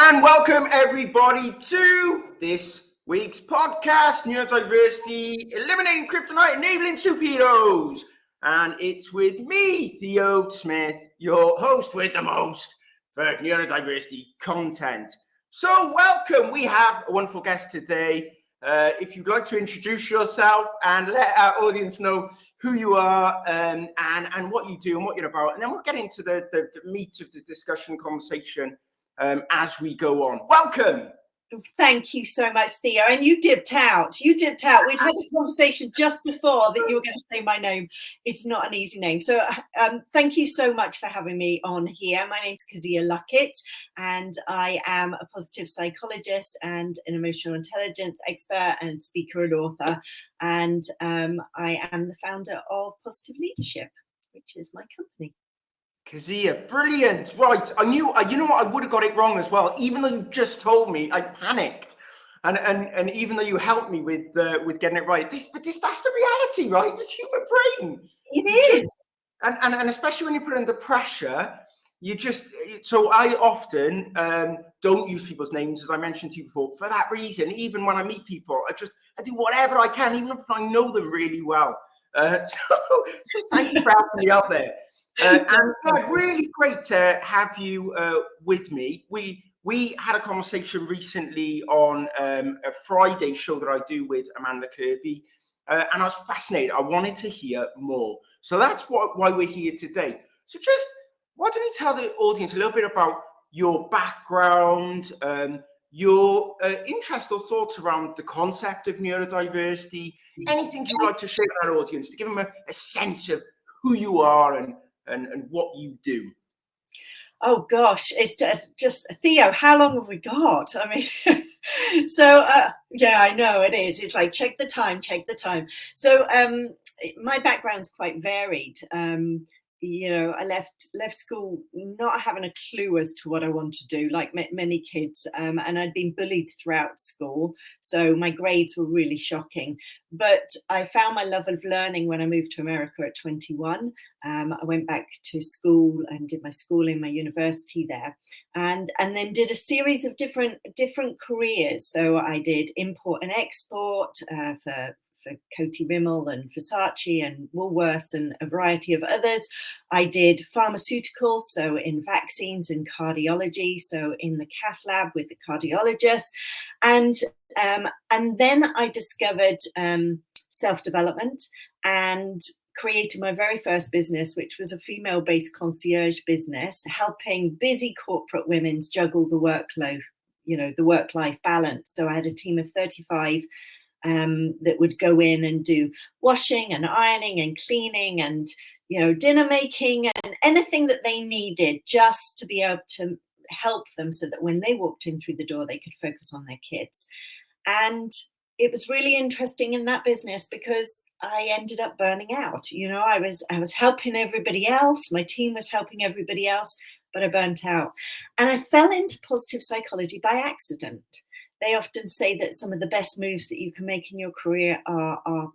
And welcome everybody to this week's podcast, Neurodiversity, Eliminating Kryptonite, Enabling Superheroes. And it's with me, Theo Smith, your host with the most for neurodiversity content. So welcome, we have a wonderful guest today. If you'd like to introduce yourself and let our audience know who you are and what you do and what you're about. And then we'll get into the meat of the discussion conversation as we go on. Welcome. Thank you so much, Theo. And you dipped out. We'd had a conversation just before that you were going to say my name. It's not an easy name. So thank you so much for having me on here. My name's Kezia Luckett, and I am a positive psychologist and an emotional intelligence expert and speaker and author. And I am the founder of Positive Leadership, which is my company. Kezia, brilliant. Right. I knew, you know what, I would have got it wrong as well. Even though you just told me, I panicked. And even though you helped me with getting it right, that's the reality, right? This human brain. It is. And especially when you put under pressure, so I often don't use people's names, as I mentioned to you before, for that reason. Even when I meet people, I do whatever I can, even if I know them really well. So thank you for helping me out there. And really great to have you with me. We had a conversation recently on a Friday show that I do with Amanda Kirby, and I was fascinated. I wanted to hear more. So that's why we're here today. So just, why don't you tell the audience a little bit about your background, your interest or thoughts around the concept of neurodiversity, anything you'd like to share with our audience to give them a sense of who you are and what you do. Oh gosh, it's just Theo, how long have we got? I mean, so yeah, I know it is. It's like, check the time. So my background's quite varied. I left school not having a clue as to what I want to do, like many kids, and I'd been bullied throughout school, so my grades were really shocking. But I found my love of learning when I moved to America at 21. I went back to school and did my schooling, my university there, and then did a series of different careers. So I did import and export for Coty Rimmel and Versace and Woolworths and a variety of others. I did pharmaceuticals, so in vaccines and cardiology, so in the cath lab with the cardiologist. And then I discovered self-development and created my very first business, which was a female-based concierge business, helping busy corporate women juggle the workload, the work-life balance. So I had a team of 35 that would go in and do washing and ironing and cleaning and dinner making and anything that they needed, just to be able to help them so that when they walked in through the door they could focus on their kids. And it was really interesting in that business because I ended up burning out. I was helping everybody else, my team was helping everybody else, but I burnt out. And I fell into positive psychology by accident. They often say that some of the best moves that you can make in your career are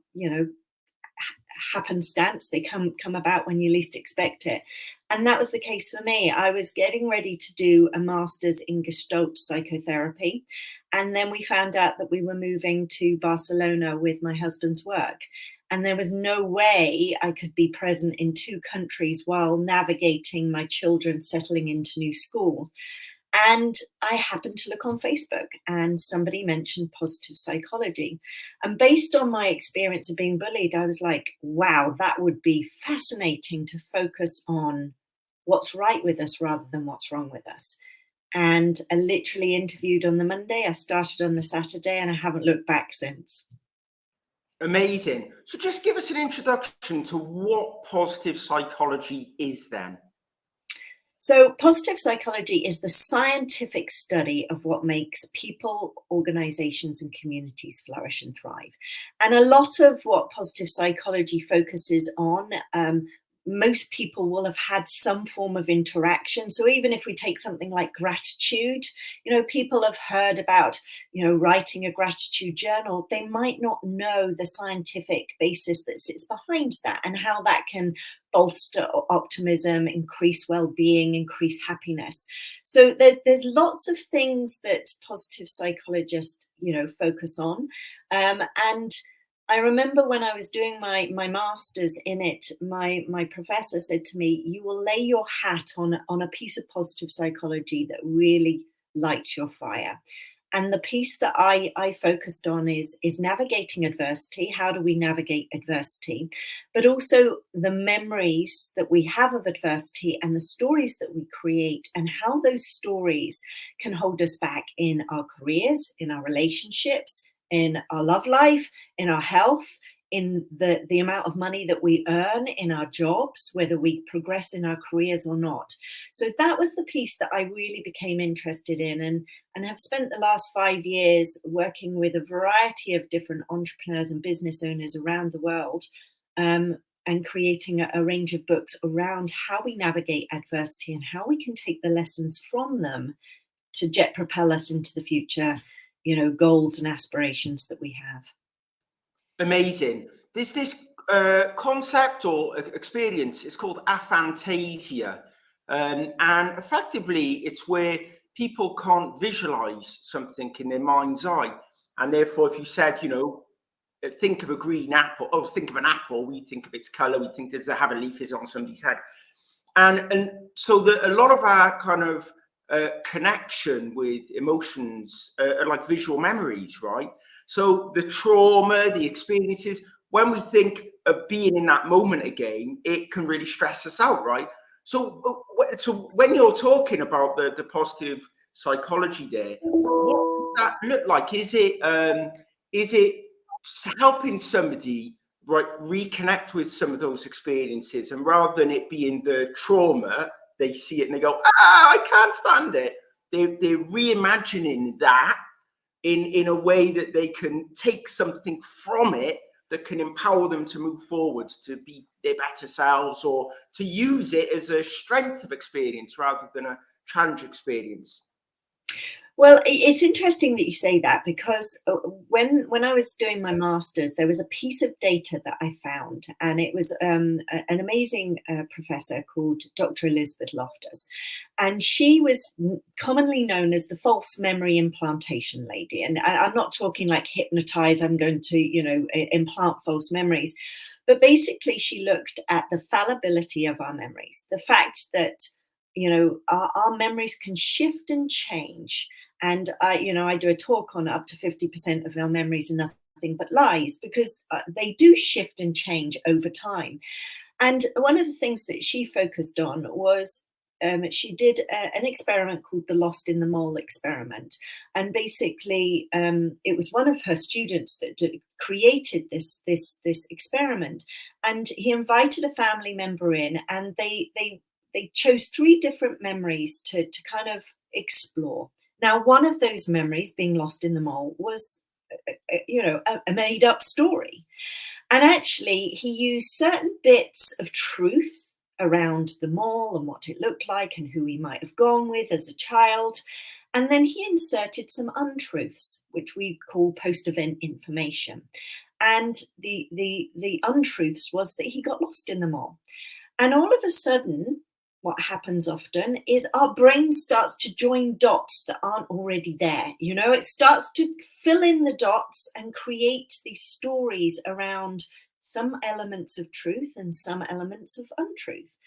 happenstance. They come about when you least expect it. And that was the case for me. I was getting ready to do a master's in Gestalt psychotherapy. And then we found out that we were moving to Barcelona with my husband's work. And there was no way I could be present in two countries while navigating my children settling into new schools. And I happened to look on Facebook and somebody mentioned positive psychology. And based on my experience of being bullied, I was like, wow, that would be fascinating to focus on what's right with us rather than what's wrong with us. And I literally interviewed on the Monday, I started on the Saturday, and I haven't looked back since. Amazing. So just give us an introduction to what positive psychology is then. So positive psychology is the scientific study of what makes people, organizations, and communities flourish and thrive. And a lot of what positive psychology focuses on most people will have had some form of interaction. So even if we take something like gratitude, people have heard about, writing a gratitude journal. They might not know the scientific basis that sits behind that and how that can bolster optimism, increase well-being, increase happiness. So there's lots of things that positive psychologists, focus on. And I remember when I was doing my master's in it, my professor said to me, you will lay your hat on a piece of positive psychology that really lights your fire. And the piece that I focused on is navigating adversity. How do we navigate adversity? But also the memories that we have of adversity and the stories that we create, and how those stories can hold us back in our careers, in our relationships, in our love life, in our health, in the amount of money that we earn in our jobs, whether we progress in our careers or not. So that was the piece that I really became interested in, and have spent the last 5 years working with a variety of different entrepreneurs and business owners around the world, and creating a range of books around how we navigate adversity and how we can take the lessons from them to jet propel us into the future, goals and aspirations that we have. Amazing. There's this concept or experience, it's called aphantasia. And effectively, it's where people can't visualize something in their mind's eye. And therefore, if you said, think of a green apple, or think of an apple, we think of its color, we think there's have a leaf is on somebody's head. And so a lot of our kind of connection with emotions are like visual memories, right? So the trauma, the experiences, when we think of being in that moment again, it can really stress us out, right? So when you're talking about the positive psychology there, what does that look like? Is it helping somebody reconnect with some of those experiences, and rather than it being the trauma, they see it and they go, I can't stand it. They're reimagining that in a way that they can take something from it that can empower them to move forwards, to be their better selves, or to use it as a strength of experience rather than a challenge experience. Well, it's interesting that you say that, because when I was doing my master's, there was a piece of data that I found, and it was an amazing professor called Dr. Elizabeth Loftus, and she was commonly known as the false memory implantation lady. And I'm not talking like hypnotize, I'm going to, implant false memories, but basically she looked at the fallibility of our memories, the fact that our memories can shift and change. And I do a talk on up to 50% of our memories are nothing but lies, because they do shift and change over time. And one of the things that she focused on was she did an experiment called the Lost in the Mole experiment. And basically, it was one of her students that created this experiment. And he invited a family member in, and they chose 3 different memories to kind of explore. Now, one of those memories, being lost in the mole, was, a made-up story. And actually, he used certain bits of truth around the mole and what it looked like and who he might have gone with as a child. And then he inserted some untruths, which we call post-event information. And the untruths was that he got lost in the mole. And all of a sudden, what happens often is our brain starts to join dots that aren't already there. It starts to fill in the dots and create these stories around some elements of truth and some elements of untruth.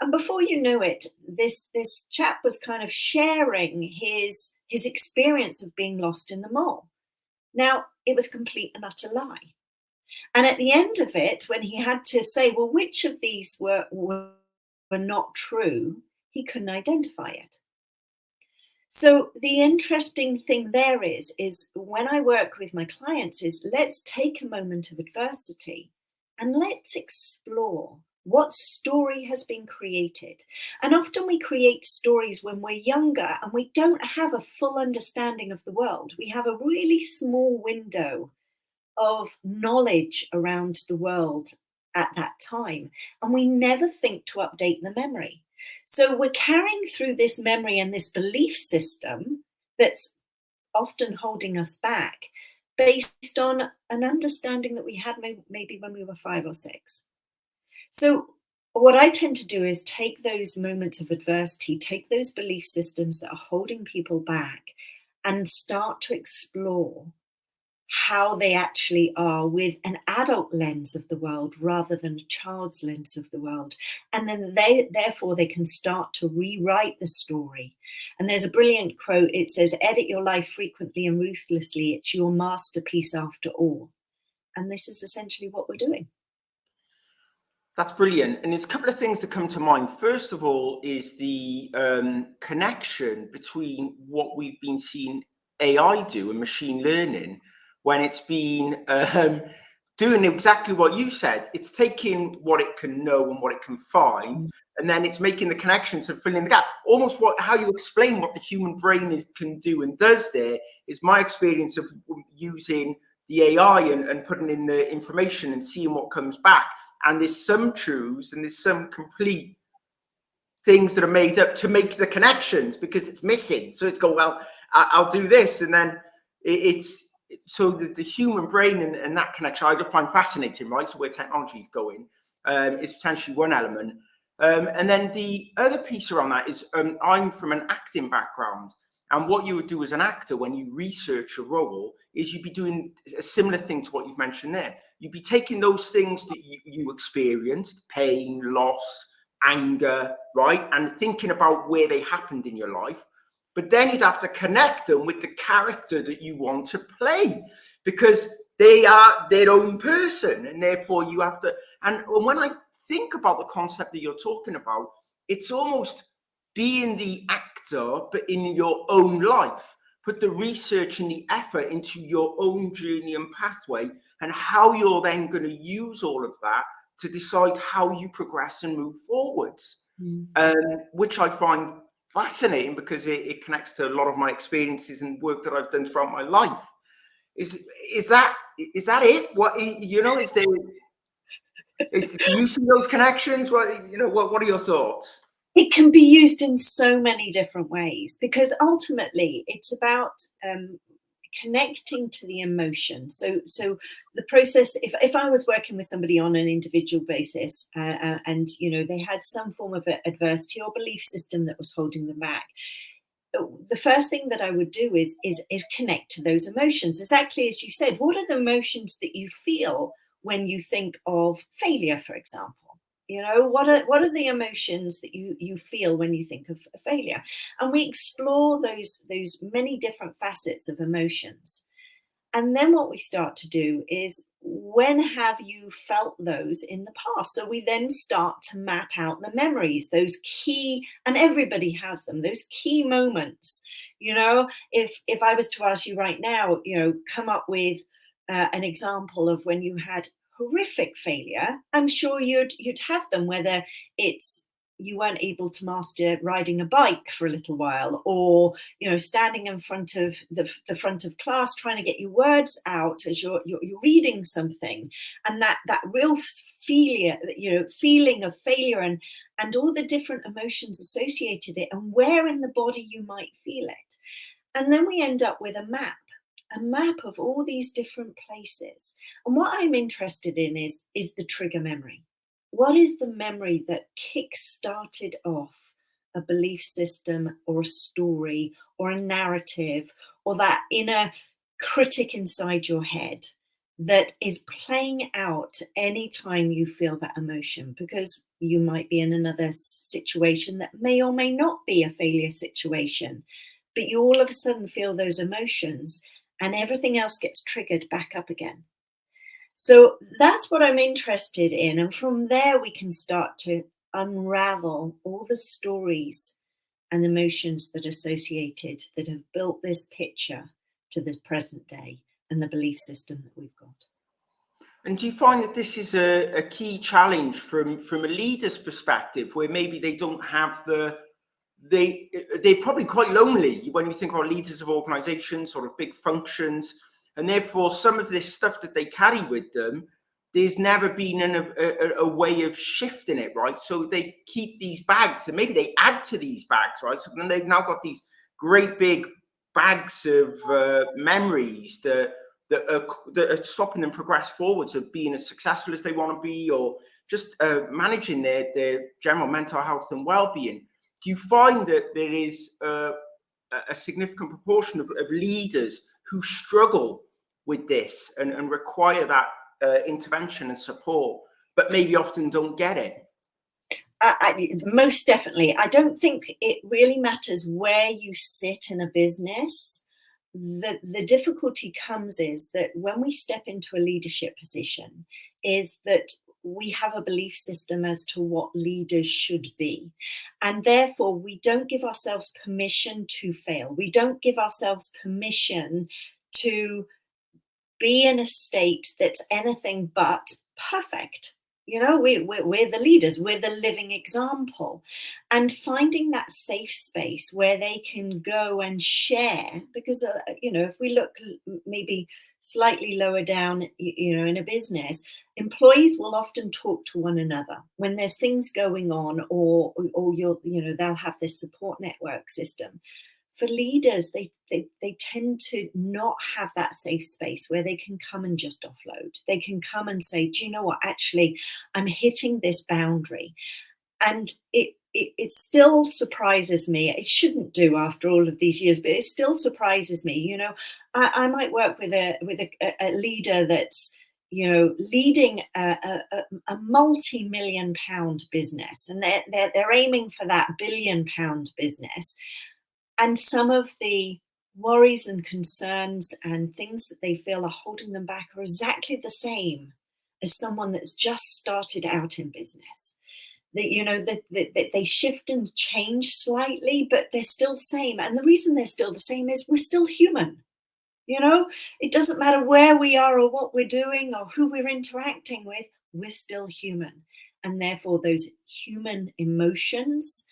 And before you know it, this chap was kind of sharing his experience of being lost in the mole. Now, it was a complete and utter lie. And at the end of it, when he had to say, well, which of these were not true, he couldn't identify it. So the interesting thing there is when I work with my clients is, let's take a moment of adversity and let's explore what story has been created. And often we create stories when we're younger and we don't have a full understanding of the world. We have a really small window of knowledge around the world at that time, and we never think to update the memory. So we're carrying through this memory and this belief system that's often holding us back, based on an understanding that we had maybe when we were 5 or 6. So what I tend to do is take those moments of adversity, take those belief systems that are holding people back, and start to explore how they actually are with an adult lens of the world rather than a child's lens of the world. And then therefore they can start to rewrite the story. And there's a brilliant quote. It says, "Edit your life frequently and ruthlessly. It's your masterpiece after all." And this is essentially what we're doing. That's brilliant. And there's a couple of things that come to mind. First of all is the connection between what we've been seeing AI do and machine learning, when it's been doing exactly what you said. It's taking what it can know and what it can find, and then it's making the connections and filling the gap. Almost how you explain what the human brain can do and does there is my experience of using the AI and putting in the information and seeing what comes back. And there's some truths and there's some complete things that are made up to make the connections because it's missing. So it's go, well, I'll do this. And then it's so the human brain and that connection I find fascinating, right? So where technology is going is potentially one element. And then the other piece around that is I'm from an acting background. And what you would do as an actor when you research a role is you'd be doing a similar thing to what you've mentioned there. You'd be taking those things that you experienced, pain, loss, anger, right? And thinking about where they happened in your life. But then you'd have to connect them with the character that you want to play because they are their own person. And therefore you have to, and when I think about the concept that you're talking about, it's almost being the actor, but in your own life. Put the research and the effort into your own journey and pathway, and how you're then going to use all of that to decide how you progress and move forwards, which I find fascinating because it connects to a lot of my experiences and work that I've done throughout my life. Is that it? What, you know, do you see those connections? What are your thoughts? It can be used in so many different ways because ultimately it's about connecting to the emotion. So the process, if I was working with somebody on an individual basis and they had some form of adversity or belief system that was holding them back, the first thing that I would do is connect to those emotions. Exactly as you said, what are the emotions that you feel when you think of failure, for example? What are the emotions that you feel when you think of failure? And we explore those many different facets of emotions. And then what we start to do is, when have you felt those in the past? So we then start to map out the memories, those key, and everybody has them, those key moments. If I was to ask you right now, come up with an example of when you had horrific failure, I'm sure you'd have them, whether it's you weren't able to master riding a bike for a little while, or standing in front of the front of class trying to get your words out as you're reading something, and that real feeling of failure and all the different emotions associated it, and where in the body you might feel it. And then we end up with a map of all these different places. And what I'm interested in is the trigger memory. What is the memory that kick-started off a belief system or a story or a narrative, or that inner critic inside your head that is playing out anytime you feel that emotion? Because you might be in another situation that may or may not be a failure situation, but you all of a sudden feel those emotions, and everything else gets triggered back up again. So that's what I'm interested in. And from there, we can start to unravel all the stories and emotions that are associated, that have built this picture to the present day and the belief system that we've got. And do you find that this is a key challenge from a leader's perspective, where maybe they don't have they're probably quite lonely when you think about leaders of organizations, sort of big functions, and therefore some of this stuff that they carry with them there's never been a way of shifting it, right? So they keep these bags, and maybe they add to these bags, right? So then they've now got these great big bags of memories that are stopping them progress forwards of being as successful as they want to be, or just managing their general mental health and well-being. Do you find that there is a significant proportion of leaders who struggle with this and require that intervention and support, but maybe often don't get it? Most definitely. I don't think it really matters where you sit in a business. The difficulty comes is that when we step into a leadership position, is that we have a belief system as to what leaders should be. And therefore, we don't give ourselves permission to fail. We don't give ourselves permission to be in a state that's anything but perfect. You know, we're the leaders, we're the living example. And finding that safe space where they can go and share, because, you know, if we look maybe slightly lower down, you know, in a business, employees will often talk to one another when there's things going on, or you'll, you know, they'll have this support network system. For leaders, they tend to not have that safe space where they can come and just offload. They can come and say, do you know what, actually, I'm hitting this boundary. And it still surprises me. It shouldn't do after all of these years, but it still surprises me. You know, I might work with a leader that's, you know, leading a multi-million-pound business, and they're aiming for that billion-pound business. And some of the worries and concerns and things that they feel are holding them back are exactly the same as someone that's just started out in business. That, you know, that they shift and change slightly, but they're still the same. And the reason they're still the same is we're still human. You know, it doesn't matter where we are or what we're doing or who we're interacting with, we're still human. And therefore, those human emotions,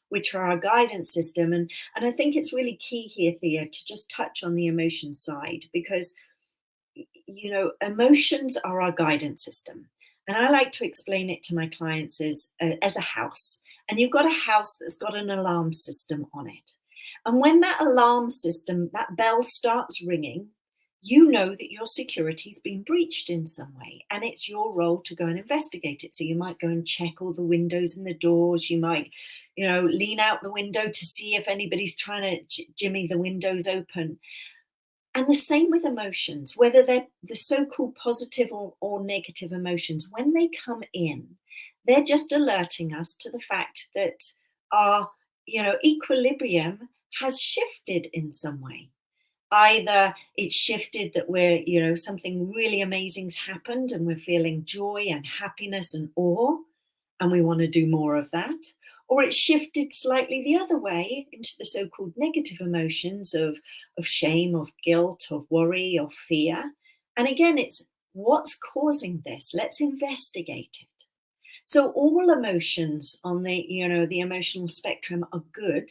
which are our guidance system. And I think it's really key here, Theo, to just touch on the emotion side, because, you know, emotions are our guidance system. And I like to explain it to my clients as a house. And you've got a house that's got an alarm system on it. And when that alarm system, that bell starts ringing, you know that your security's been breached in some way, and it's your role to go and investigate it. So you might go and check all the windows and the doors. You might, you know, lean out the window to see if anybody's trying to jimmy the windows open. And the same with emotions, whether they're the so-called positive or negative emotions. When they come in, they're just alerting us to the fact that our, you know, equilibrium has shifted in some way. Either it's shifted that we're, you know, something really amazing's happened and we're feeling joy and happiness and awe, and we want to do more of that. Or it's shifted slightly the other way into the so-called negative emotions of shame, of guilt, of worry, of fear. And again, it's what's causing this? Let's investigate it. So all emotions on the, you know, the emotional spectrum are good.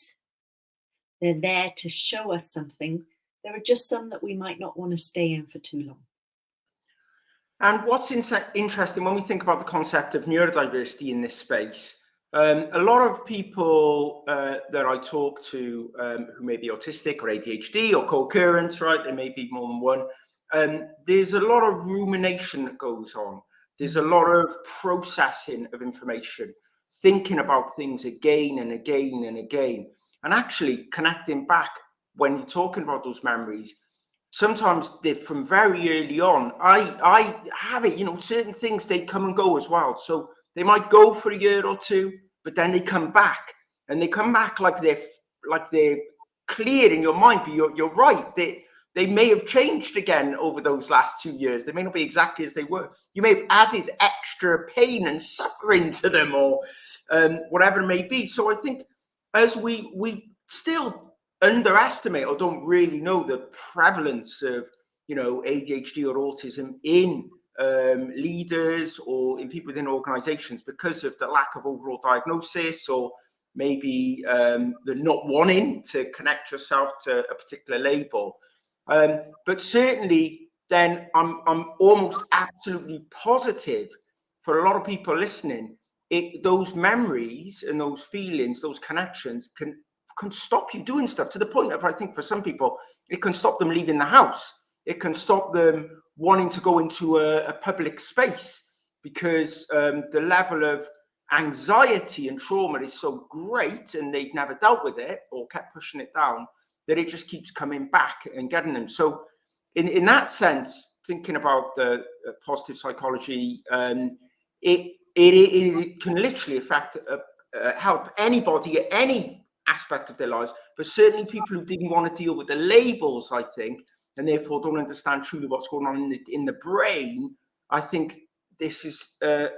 They're there to show us something. There are just some that we might not want to stay in for too long. And what's interesting when we think about the concept of neurodiversity in this space, a lot of people that I talk to who may be autistic or ADHD or co-occurrence, right? There may be more than one. There's a lot of rumination that goes on. There's a lot of processing of information, thinking about things again and again and again, and actually connecting back when you're talking about those memories. Sometimes from very early on, I have it, you know, certain things, they come and go as well. So they might go for a year or two, but then they come back, and they come back like they're clear in your mind. But you're right, they may have changed again over those last 2 years. They may not be exactly as they were. You may have added extra pain and suffering to them, or whatever it may be. So I think as we still underestimate or don't really know the prevalence of, you know, ADHD or autism in leaders or in people within organizations because of the lack of overall diagnosis, or maybe the not wanting to connect yourself to a particular label. But certainly then I'm almost absolutely positive for a lot of people listening, those memories and those feelings, those connections can stop you doing stuff, to the point of, I think for some people, it can stop them leaving the house. It can stop them wanting to go into a public space, because the level of anxiety and trauma is so great, and they've never dealt with it or kept pushing it down, that it just keeps coming back and getting them. So in that sense, thinking about the positive psychology, it can literally affect, help anybody at any aspect of their lives, but certainly people who didn't want to deal with the labels, I think, and therefore don't understand truly what's going on in the brain. I think this is a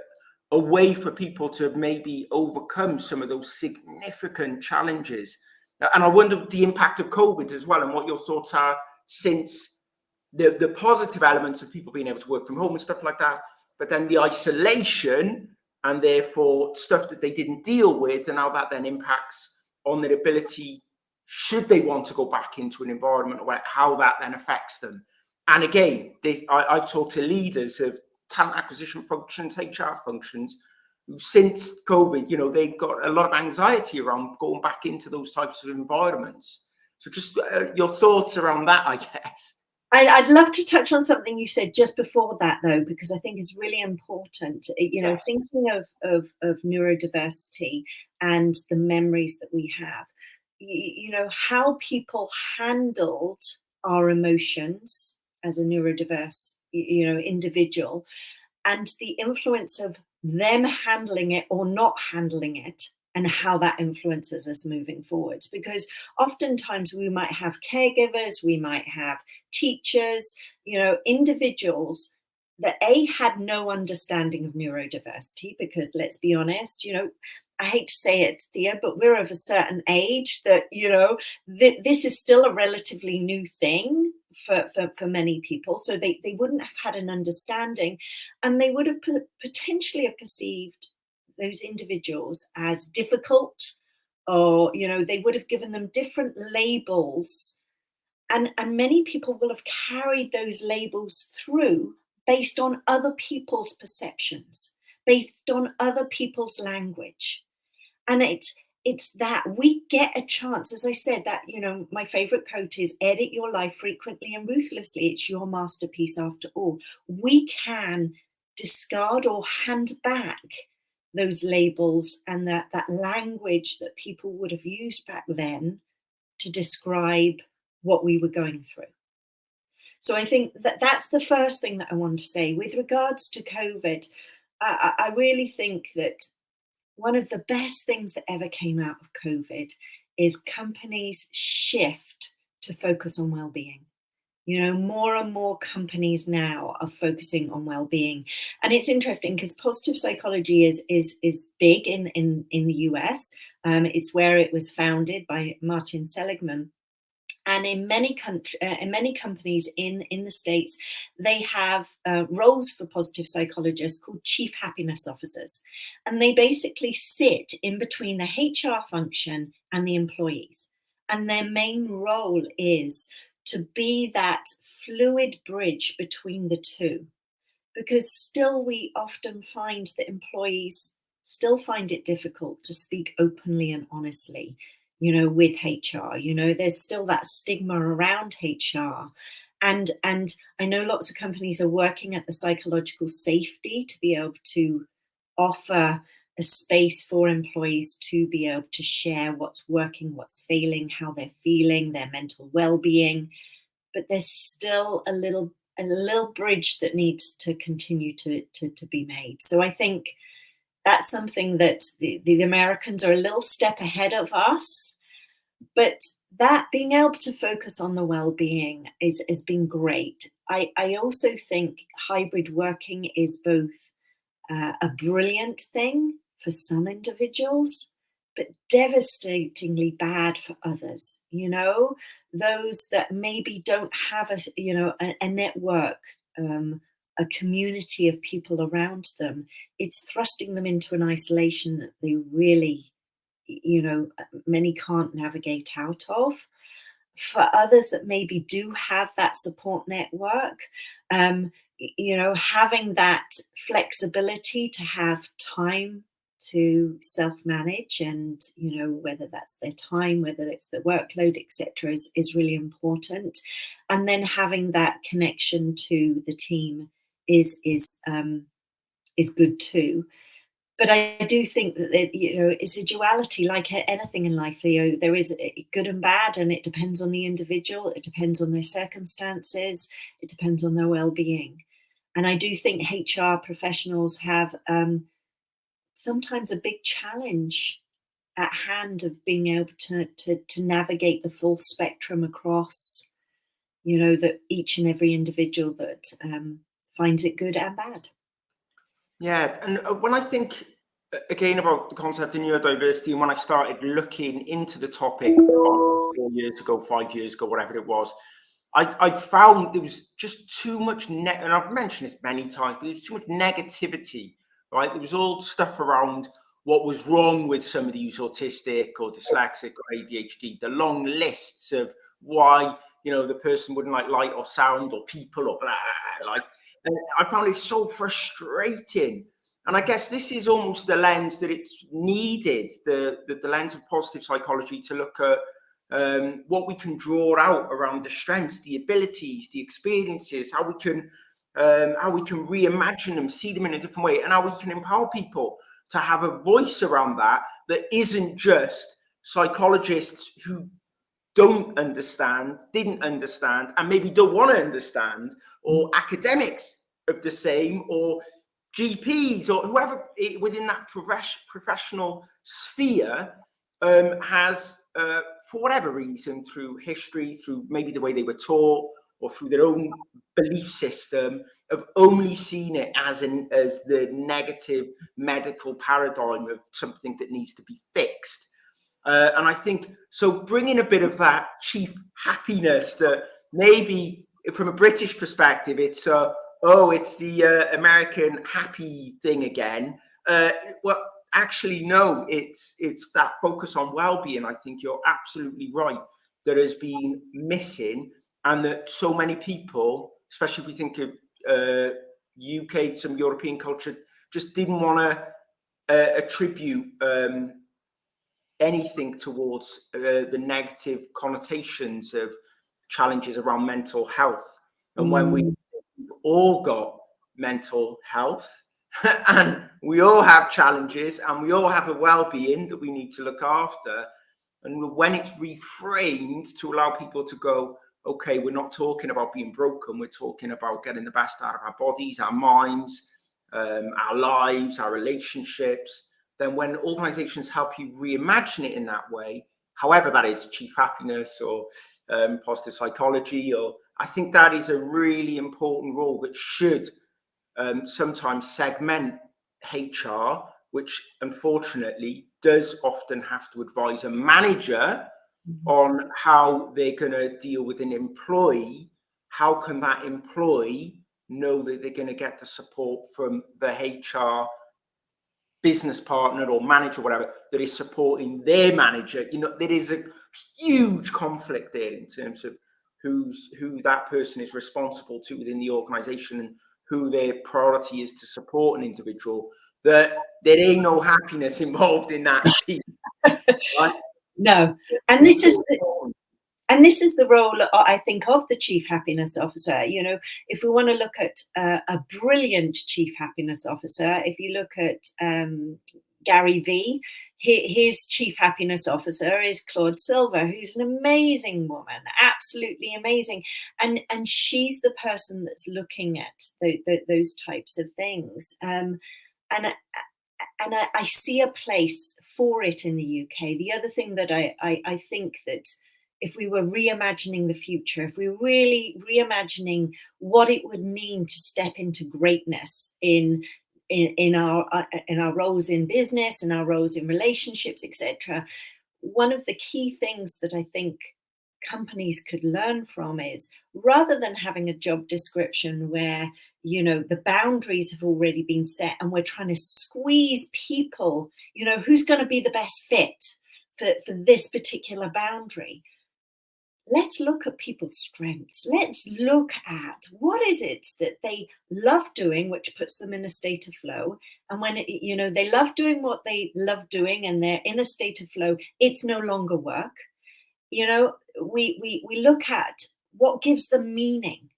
way for people to maybe overcome some of those significant challenges. And I wonder the impact of COVID as well, and what your thoughts are, since the positive elements of people being able to work from home and stuff like that, but then the isolation and therefore stuff that they didn't deal with, and how that then impacts on their ability, should they want to go back into an environment, where how that then affects them. And again, I've talked to leaders of talent acquisition functions, HR functions, who since COVID, they've got a lot of anxiety around going back into those types of environments. So just your thoughts around that, I guess. I'd love to touch on something you said just before that, though, because I think it's really important. Yes. Thinking of neurodiversity and the memories that we have, how people handled our emotions as a neurodiverse, individual, and the influence of them handling it or not handling it, and how that influences us moving forward. Because oftentimes we might have caregivers, we might have teachers, individuals that had no understanding of neurodiversity, because let's be honest, I hate to say it, Theo, but we're of a certain age that, this is still a relatively new thing for many people. So they wouldn't have had an understanding, and they would have potentially have perceived those individuals as difficult, or they would have given them different labels, and many people will have carried those labels through based on other people's perceptions, based on other people's language. And it's that we get a chance, as I said, that my favorite quote is, edit your life frequently and ruthlessly, it's your masterpiece after all. We can discard or hand back those labels and that language that people would have used back then to describe what we were going through. So I think that's the first thing that I want to say. With regards to COVID, I really think that one of the best things that ever came out of COVID is companies shift to focus on well-being. More and more companies now are focusing on well-being. And it's interesting because positive psychology is big in the US. It's where it was founded by Martin Seligman. And in many companies in the States, they have roles for positive psychologists called chief happiness officers. And they basically sit in between the HR function and the employees. And their main role is to be that fluid bridge between the two. Because still we often find that employees still find it difficult to speak openly and honestly, with HR. There's still that stigma around HR. And I know lots of companies are working at the psychological safety to be able to offer a space for employees to be able to share what's working, what's failing, how they're feeling, their mental well-being. But there's still a little bridge that needs to continue to be made. So I think that's something that the Americans are a little step ahead of us, but that being able to focus on the well-being has been great. I also think hybrid working is both a brilliant thing for some individuals, but devastatingly bad for others. Those that maybe don't have a network, a community of people around them, it's thrusting them into an isolation that they really, many can't navigate out of. for others that maybe do have that support network, having that flexibility to have time to self-manage, and whether that's their time, whether it's the workload, etc., is really important. And then having that connection to the team is good too. But I do think that it's a duality, like anything in life. There is good and bad, and it depends on the individual. It depends on their circumstances. It depends on their well-being. And I do think HR professionals have sometimes a big challenge at hand of being able to navigate the full spectrum across, that each and every individual that finds it good and bad. Yeah, and when I think again about the concept of neurodiversity, and when I started looking into the topic 4 years ago, 5 years ago, whatever it was, I found there was just too much and I've mentioned this many times, but there was too much negativity, right? There was all stuff around what was wrong with somebody who's autistic or dyslexic or ADHD, the long lists of why, the person wouldn't like light or sound or people or blah, like, and I found it so frustrating. And I guess this is almost the lens that it's needed, the lens of positive psychology, to look at what we can draw out around the strengths, the abilities, the experiences, how we can reimagine them, see them in a different way, and how we can empower people to have a voice around that isn't just psychologists who didn't understand, and maybe don't want to understand, or academics of the same, or GPs, or whoever within that professional sphere has, for whatever reason, through history, through maybe the way they were taught, or through their own belief system, have only seen it as the negative medical paradigm of something that needs to be fixed. And I think, so bringing a bit of that chief happiness, that maybe from a British perspective, it's it's the American happy thing again. Well, actually, no, it's that focus on well-being. I think you're absolutely right, that has been missing, and that so many people, especially if we think of UK, some European culture, just didn't want to attribute anything towards the negative connotations of challenges around mental health. And when we've all got mental health and we all have challenges and we all have a well-being that we need to look after, and when it's reframed to allow people to go, okay, we're not talking about being broken, we're talking about getting the best out of our bodies, our minds, our lives, our relationships, then when organizations help you reimagine it in that way, however that is, chief happiness or positive psychology, or I think that is a really important role that should sometimes segment HR, which unfortunately does often have to advise a manager on how they're going to deal with an employee. How can that employee know that they're going to get the support from the HR business partner or manager, whatever, that is supporting their manager? There is a huge conflict there in terms of who that person is responsible to within the organization, and who their priority is to support an individual. That there ain't no happiness involved in that team. Right? No, and this is the role, I think, of the chief happiness officer. If we want to look at a brilliant chief happiness officer, if you look at Gary V, his chief happiness officer is Claude Silver, who's an amazing woman, absolutely amazing, and she's the person that's looking at those types of things, and I see a place for it in the UK. The other thing that I think that if we were reimagining the future, if we were really reimagining what it would mean to step into greatness in our roles in business and our roles in relationships, etc., one of the key things that I think companies could learn from is, rather than having a job description where the boundaries have already been set and we're trying to squeeze people, who's going to be the best fit for this particular boundary, let's look at people's strengths. Let's look at what is it that they love doing, which puts them in a state of flow. And when they love doing what they love doing and they're in a state of flow, it's no longer work. We look at what gives them meaning,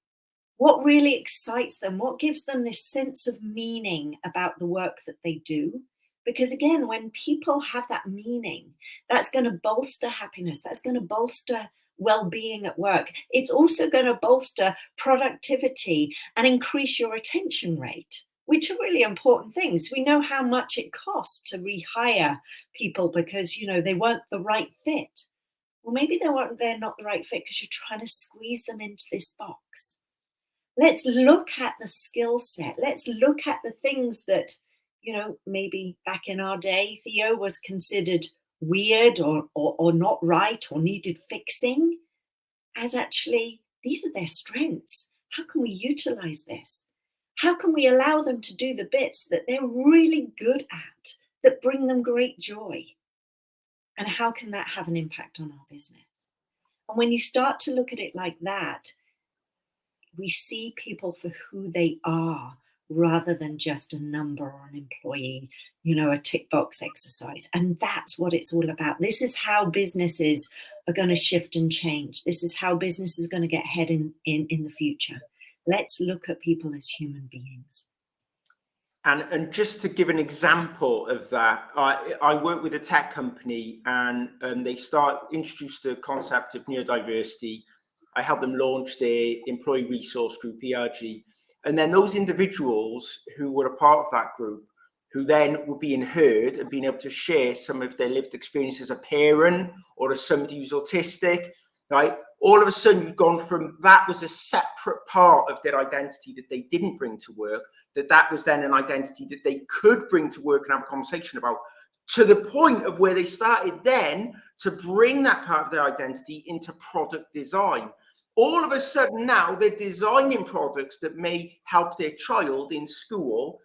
what really excites them, what gives them this sense of meaning about the work that they do. Because again, when people have that meaning, that's going to bolster happiness. That's going to bolster well-being at work. It's also going to bolster productivity and increase your retention rate, which are really important things. We know how much it costs to rehire people because, they weren't the right fit. Well, maybe they're not the right fit because you're trying to squeeze them into this box. Let's look at the skill set. Let's look at the things that, maybe back in our day, Theo, was considered weird or not right or needed fixing, as actually these are their strengths. How can we utilize this? How can we allow them to do the bits that they're really good at, that bring them great joy? And how can that have an impact on our business? And when you start to look at it like that, we see people for who they are rather than just a number or an employee, a tick box exercise. And that's what it's all about. This is how businesses are going to shift and change. This is how business is going to get ahead in the future. Let's look at people as human beings. And just to give an example of that, I work with a tech company, and they introduced the concept of neurodiversity. I helped them launch their employee resource group, ERG. And then those individuals who were a part of that group, who then were being heard and being able to share some of their lived experience as a parent or as somebody who's autistic, right? All of a sudden, you've gone from that was a separate part of their identity that they didn't bring to work, that was then an identity that they could bring to work and have a conversation about, to the point of where they started then to bring that part of their identity into product design. All of a sudden now they're designing products that may help their child in school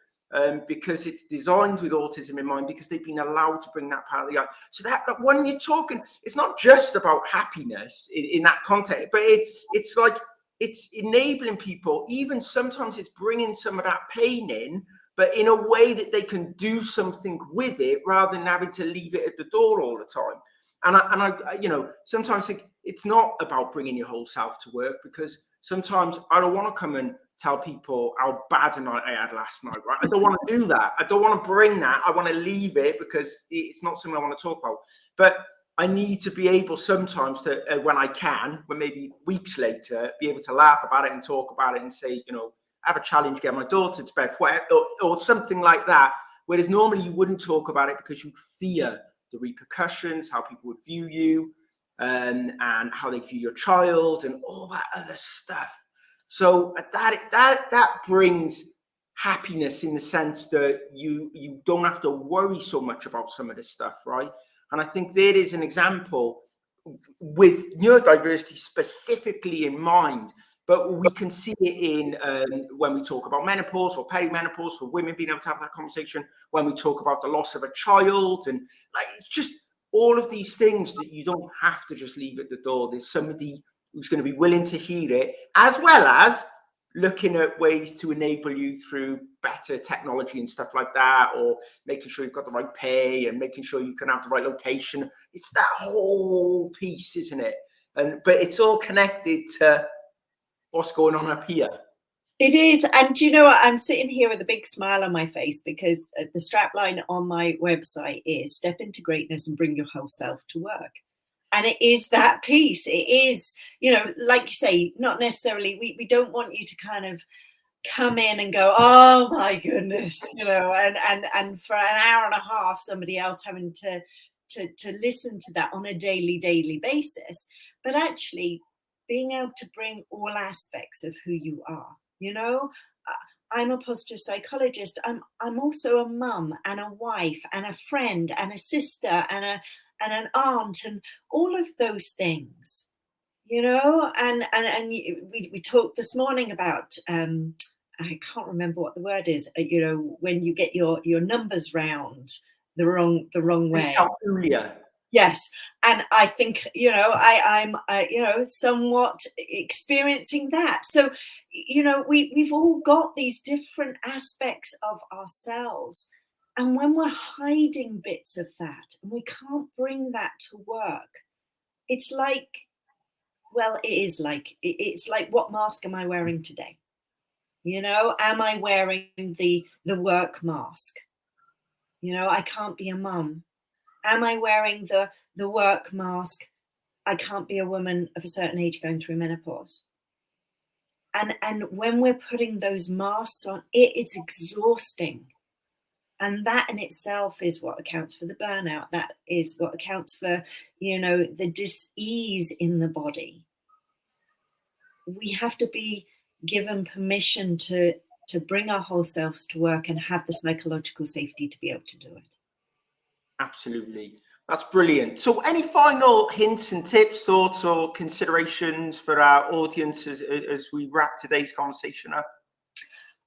because it's designed with autism in mind, because they've been allowed to bring that part of the art. So that when you're talking, it's not just about happiness in that context, but it's like it's enabling people. Even sometimes it's bringing some of that pain in, but in a way that they can do something with it rather than having to leave it at the door all the time. And I sometimes think it's not about bringing your whole self to work, because sometimes I don't want to come and tell people how bad a night I had last night, right? I don't want to do that. I don't want to bring that. I want to leave it because it's not something I want to talk about. But I need to be able sometimes to, when I can, when maybe weeks later, be able to laugh about it and talk about it and say, have a challenge, get my daughter to bed, or something like that. Whereas normally you wouldn't talk about it because you fear the repercussions, how people would view you, and how they view your child, and all that other stuff. So that brings happiness in the sense that you don't have to worry so much about some of this stuff, right? And I think there is an example with neurodiversity specifically in mind, but we can see it in when we talk about menopause or perimenopause, for women being able to have that conversation, when we talk about the loss of a child, and like it's just all of these things that you don't have to just leave at the door. There's somebody who's going to be willing to hear it, as well as looking at ways to enable you through better technology and stuff like that, or making sure you've got the right pay and making sure you can have the right location. It's that whole piece, isn't it? But it's all connected to what's going on up here. It is. And do you know what? I'm sitting here with a big smile on my face because the strapline on my website is step into greatness and bring your whole self to work. And it is that piece. It is, like you say, not necessarily, we don't want you to kind of come in and go, oh my goodness, and for an hour and a half, somebody else having to listen to that on a daily basis, but actually being able to bring all aspects of who you are. I'm a positive psychologist. I'm also a mum and a wife and a friend and a sister and an aunt and all of those things, and we talked this morning about I can't remember what the word is, when you get your numbers round the wrong way. Dyscalculia. Yes, and I think, you know, I'm you know, somewhat experiencing that. So, you know, we've all got these different aspects of ourselves, and when we're hiding bits of that and we can't bring that to work, it's like, well, it is like it's like, what mask am I wearing today? You know, am I wearing the work mask? You know, I can't be a mum. Am I wearing the work mask? I can't be a woman of a certain age going through menopause. And when we're putting those masks on, it's exhausting. And that in itself is what accounts for the burnout. That is what accounts for, you know, the dis-ease in the body. We have to be given permission to bring our whole selves to work and have the psychological safety to be able to do it. Absolutely. That's brilliant. So any final hints and tips, thoughts or considerations for our audience as we wrap today's conversation up?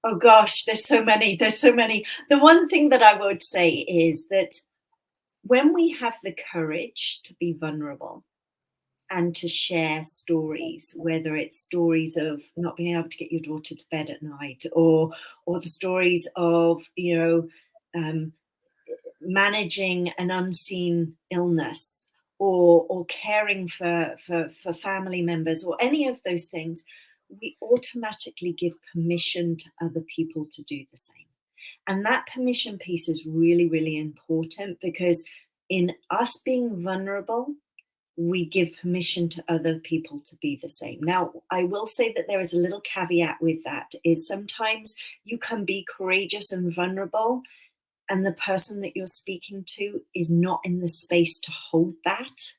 Oh gosh, there's so many. The one thing that I would say is that when we have the courage to be vulnerable and to share stories, whether it's stories of not being able to get your daughter to bed at night, or the stories of, you know, managing an unseen illness, or caring for family members, or any of those things, we automatically give permission to other people to do the same. And that permission piece is really, really important, because in us being vulnerable, we give permission to other people to be the same. Now, I will say that there is a little caveat with that, is sometimes you can be courageous and vulnerable, and the person that you're speaking to is not in the space to hold that,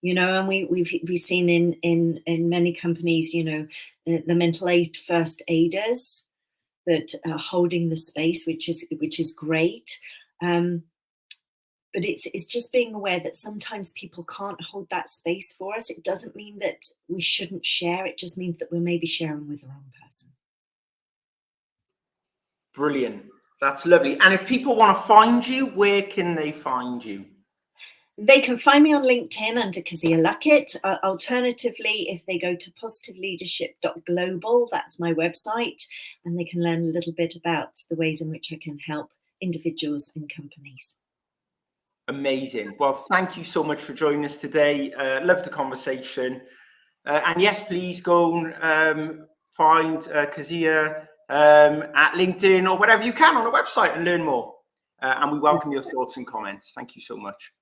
you know. And we've seen in many companies, you know, the mental aid first aiders that are holding the space, which is great. But it's just being aware that sometimes people can't hold that space for us. It doesn't mean that we shouldn't share. It just means that we're maybe sharing with the wrong person. Brilliant. That's lovely. And if people want to find you, where can they find you? They can find me on LinkedIn under Kezia Luckett. Alternatively, if they go to positiveleadership.global, that's my website, and they can learn a little bit about the ways in which I can help individuals and companies. Amazing. Well, thank you so much for joining us today. Loved the conversation. And yes, please go and find Kezia at LinkedIn or whatever you can on the website and learn more. And we welcome your thoughts and comments. Thank you so much.